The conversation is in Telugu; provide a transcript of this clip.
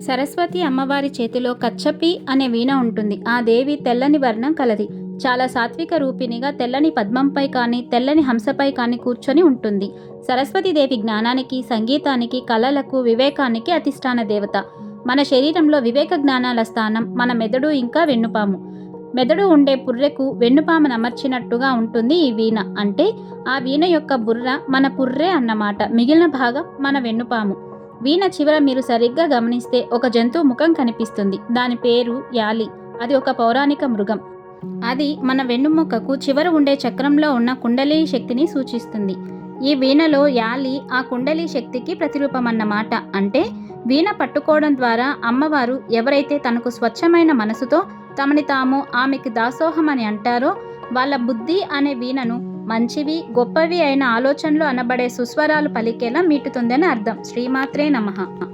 సరస్వతి అమ్మవారి చేతిలో కచ్చపి అనే వీణ ఉంటుంది. ఆ దేవి తెల్లని వర్ణం కలది. చాలా సాత్విక రూపిణిగా తెల్లని పద్మంపై కానీ తెల్లని హంసపై కానీ కూర్చొని ఉంటుంది. సరస్వతీదేవి జ్ఞానానికి, సంగీతానికి, కళలకు, వివేకానికి అధిష్టాన దేవత. మన శరీరంలో వివేక జ్ఞానాల స్థానం మన మెదడు ఇంకా వెన్నుపాము. మెదడు ఉండే పుర్రెకు వెన్నుపామును అమర్చినట్టుగా ఉంటుంది ఈ వీణ. అంటే ఆ వీణ యొక్క బుర్ర మన పుర్రె అన్నమాట. మిగిలిన భాగం మన వెన్నుపాము. వీణ చివర మీరు సరిగ్గా గమనిస్తే ఒక జంతువు ముఖం కనిపిస్తుంది. దాని పేరు యాలి. అది ఒక పౌరాణిక మృగం. అది మన వెన్నుముకకు చివర ఉండే చక్రంలో ఉన్న కుండలి శక్తిని సూచిస్తుంది. ఈ వీణలో యాలి ఆ కుండలి శక్తికి ప్రతిరూపమన్నమాట. అంటే వీణ పట్టుకోవడం ద్వారా అమ్మవారు ఎవరైతే తనకు స్వచ్ఛమైన మనసుతో తమని తాము ఆమెకి దాసోహం అని అంటారో వాళ్ళ బుద్ధి అనే వీణను మంచివి, గొప్పవి అయిన ఆలోచనలు అనబడే సుస్వరాలు పలికేలా మీటుతుందని అర్థం. శ్రీమాత్రే నమః.